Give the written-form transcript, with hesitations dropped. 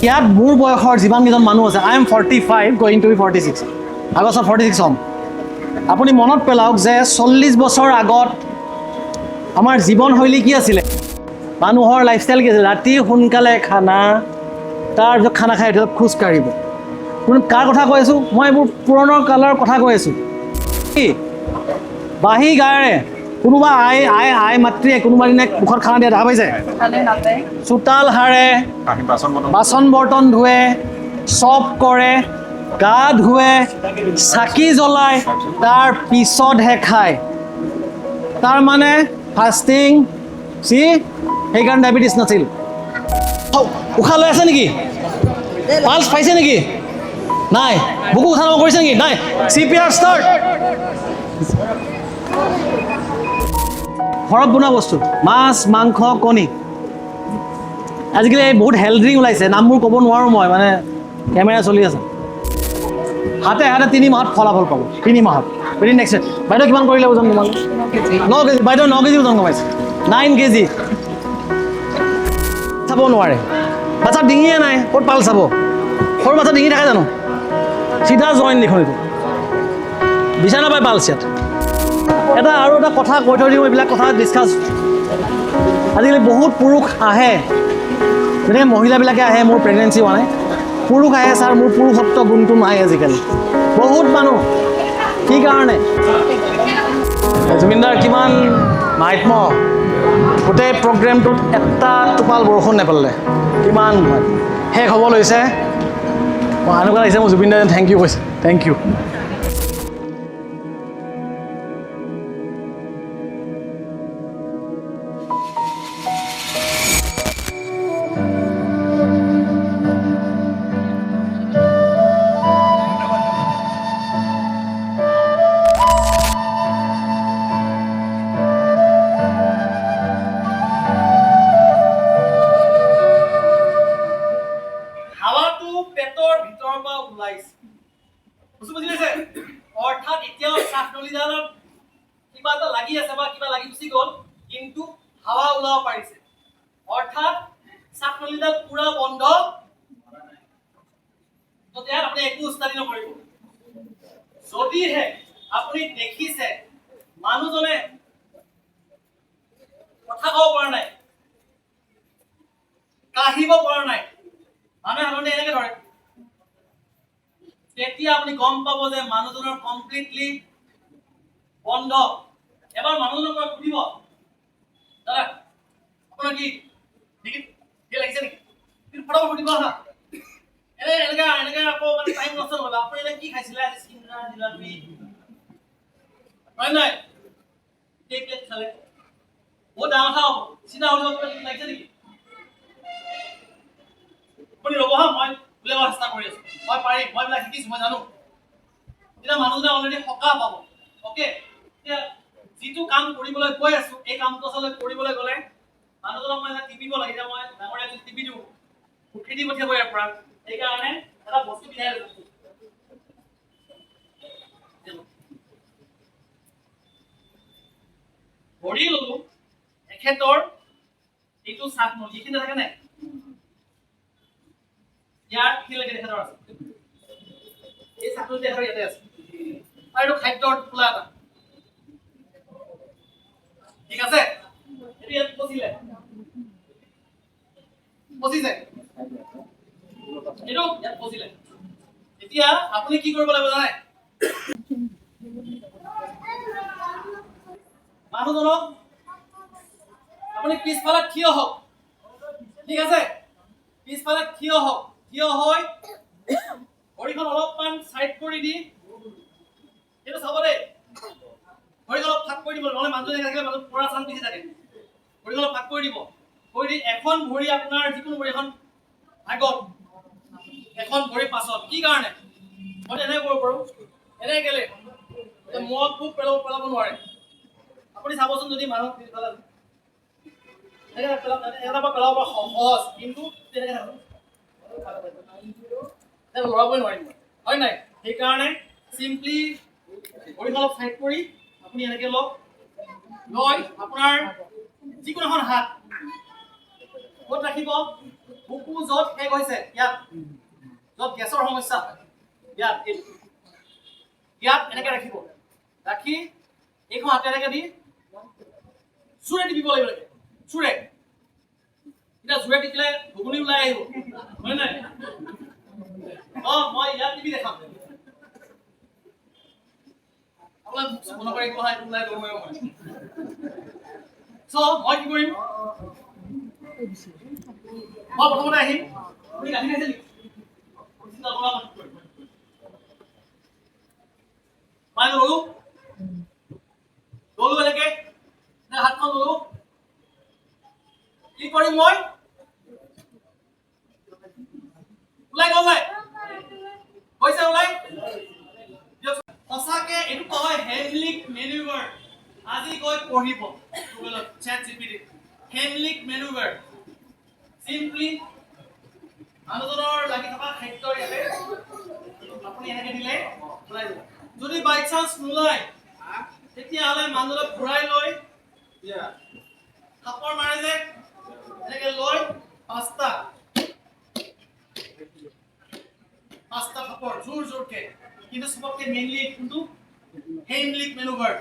ইয়াত মোৰ বয়সৰ যিমানকেইজন মানুহ আছে, I am 45 going to be 46, আগষ্টত 46 হ'ম। আপুনি মনত পেলাওক যে 40 বছৰ আগত আমাৰ জীৱনশৈলী কি আছিলে, মানুহৰ লাইফষ্টাইল কি আছিলে, ৰাতি সোনকালে খানা, তাৰপিছত খানা খাই উঠি খোজকাঢ়িব। কাৰ কথা কৈ আছোঁ মই, এইবোৰ পুৰণৰ কালৰ কথা কৈ আছোঁ। কি বাঁহী গায়েৰে কোনোবা আই মাতৃয়ে কোনোবা দিনে মুখত খানা দিয়া দেখা পাইছে? চোতাল সাৰে, বাচন বৰ্তন ধুৱে, চব কৰে, গা ধুৱে, চাকি জ্বলায়, তাৰ পিছতহে খায়। তাৰ মানে ফাষ্টিং, সেইকাৰণে ডায়েবেটিছ নাছিল। উশাহ লৈ আছে নেকি? পালছ পাইছে নেকি? নাই। বুকু উঠা নমা কৰিছে নেকি? নাই। CPR start. ঘৰত বনোৱা বস্তু, মাছ, মাংস, কণী। আজিকালি বহুত হেল্থ ড্ৰিংক ওলাইছে, নামবোৰ ক'ব নোৱাৰোঁ মই, মানে কেমেৰা চলি আছে। হাতে 3 মাহত ফলাফল পাব, 3 মাহত। Very next. বাইদেউ কিমান কৰিলে ওজন তোমালোক? 9 কেজি। বাইদেউ 9 কেজি ওজন কমাইছে, 9 কেজি। চাব নোৱাৰে, বাচ্ছাৰ ডিঙিয়ে নাই, ক'ত পাল চাব? সৰু বাচ্ছা ডিঙি থাকে জানো? চিধা জইন দেখোন এইটো, বিচাৰ নাপায় পালছ ইয়াত। আৰু এটা কথা কৈ থৈ দিওঁ, এইবিলাক কথা ডিছকাছ। আজিকালি বহুত পুৰুষ আহে, যেনেকৈ মহিলাবিলাকে আহে, মোৰ প্ৰেগনেঞ্চি হোৱা নাই, পুৰুষ আহে, ছাৰ মোৰ পুৰুষত্ব গুণটো নাই আজিকালি। বহুত মানুহ, কি কাৰণে? জুবিনদাৰ কিমান মাহাত্ম্য, গোটেই প্ৰগ্ৰেমটোত এটা টোপাল বৰষুণ নেপেলালে, কিমান শেষ হ'ব লৈছে। এনেকুৱা লাগিছে মোৰ জুবিনদাৰ থেংক ইউ কৈছে, থেংক ইউ। পেটৰ ভিতৰৰ পৰা ওলাইছে, বুজি পাইছে? অৰ্থাৎ এতিয়াও শ্বাসনলীডালত কিবা এটা লাগি আছে বা কিবা লাগি গুচি গ'ল, কিন্তু হাৱা ওলাব পাৰিছে। অৰ্থাৎ শ্বাসনলীডাল পুৰা বন্ধ। তেতিয়া আপুনি একো ষ্টাডি নকৰিব। যদিহে আপুনি দেখিছে মানুহজনে কথা ক'ব পৰা নাই, কাহিব পৰা নাই, মানুহে সাধাৰণতে এনেকে ধৰে, তেতিয়া আপুনি গম পাব যে মানুহজনৰ কমপ্লিটলি বন্ধ। এবাৰ মানুহজনৰ পৰা সুধিব, দাদা আপোনাৰ কি লাগিছে নেকি? ফটাফট সুধিব হা। এনেকে আকৌ মানে টাইম নষ্ট নকৰিব। আপুনি এনে কি খাইছিলে? চিংৰা, জিলাপি, হয় নাই? কেক খালে, বহুত ডাঙৰ কথা হ'ব। চিধা সুধিব, লাগিছে নেকি? আপুনি ৰ'ব হা, মই উলিয়াব চেষ্টা কৰি আছো, মই পাৰিম, মই এইবিলাক শিকিছো, মই জানো। তেতিয়া মানুহজনে অলৰেডি সকাহ পাব। অ'কে, এতিয়া যিটো কাম কৰিবলৈ গৈ আছো, এই কামটো আচলতে কৰিবলৈ গ'লে মানুহজনক মই টিপিব লাগে। এতিয়া মই ডাঙৰ এজন টিপি দিওঁ, খেদি পঠিয়াব ইয়াৰ পৰা। সেইকাৰণে এটা বস্তু পিন্ধাই লৈছো, ধৰি ললো এখেতৰ এইটো শ্বাসনলী, এইখিনি থাকে নাই? ইয়াৰ এইখিনিলৈকে তেখেতৰ আছে, এই শ্বাসনলী তেখেতৰ ইয়াতে আছে, আৰু এইটো খাদ্যৰ খোলা এটা, ঠিক আছে? এইটো ইয়াত পচিছে, এইটো ইয়াত পচিলে। এতিয়া আপুনি কি কৰিব লাগিব জানে? মানুহজনক আপুনি পিছফালে থিয় হওক, ঠিক আছে? পিছফালে থিয় হওক, থিয় হৈ ভৰিখন অলপমান চাইড কৰি দি, সেইটো চাব দেই, ভৰিখন অলপ ফাক কৰি দিব, নহ'লে মানুহজনে থাকিলে মানুহ পৰা চান্স বেছি থাকে। ভৰিখন অলপ ফাক কৰি দিব, কৰি দি এখন ভৰি আপোনাৰ যিকোনো ভৰি এখন আগত, এখন ভৰি পাছত। কি কাৰণে মই এনেকৈ কৰিব পাৰোঁ? এনেকৈ কেলে মদ খুব পেলাব নোৱাৰে। আপুনি চাবচোন, যদি মানুহ এটা পৰা পেলাব সহজ, কিন্তু তেনেকৈ লৰাবই নোৱাৰিম, হয় নাই? সেইকাৰণে চিম্পলি ভৰিখন অলপ চাইড কৰি আপুনি এনেকৈ লওক, লৈ আপোনাৰ যিকোনো এখন হাত ক'ত ৰাখিব? বুকু য'ত শেষ হৈছে ইয়াত য'ত গেছৰ সমস্যা হয় ইয়াত ইয়াত এনেকৈ ৰাখিব ৰাখি এইখন হাতে এনেকৈ দি চুৰে টিপিব লাগিব চুৰে এতিয়া জোৰে টিপিলে ঘুগুনি ওলাই আহিব হয় নাই মই ইয়াত টিপি দেখাম আপোনাক মনত কৰি কোৱা এইটো ওলাই গৰম মই মই কি কৰিম মই প্ৰথমতে আহিম আপুনি গাঠি খাইছে নেকি মাই ললো ললো এনেকে হাতখন ললো কি কৰিম মই ওলাই গ'ল নাই হৈছে ওলাই সঁচাকে এইটো কোৱা হয় হেমলিক মেনুভাৰ আজি গৈ পঢ়িব গুগলত চেট জিপিটি হেমলিক মেনুভাৰ চিম্পলি মানুহজনৰ লাগি থকা খাদ্যৰ ইয়াতে আপুনি এনেকে দিলে ওলাই যাব যদি বাই চান্স নোলায় তেতিয়াহ'লে মানুহজনক ঘূৰাই লৈ থাপৰ মাৰে যে এনেকে লৈ পাঁচটা থাপৰ জোৰ জোৰকে কিন্তু সবতকে মেইনলি কোনটো হেমলিক মেনুভাৰ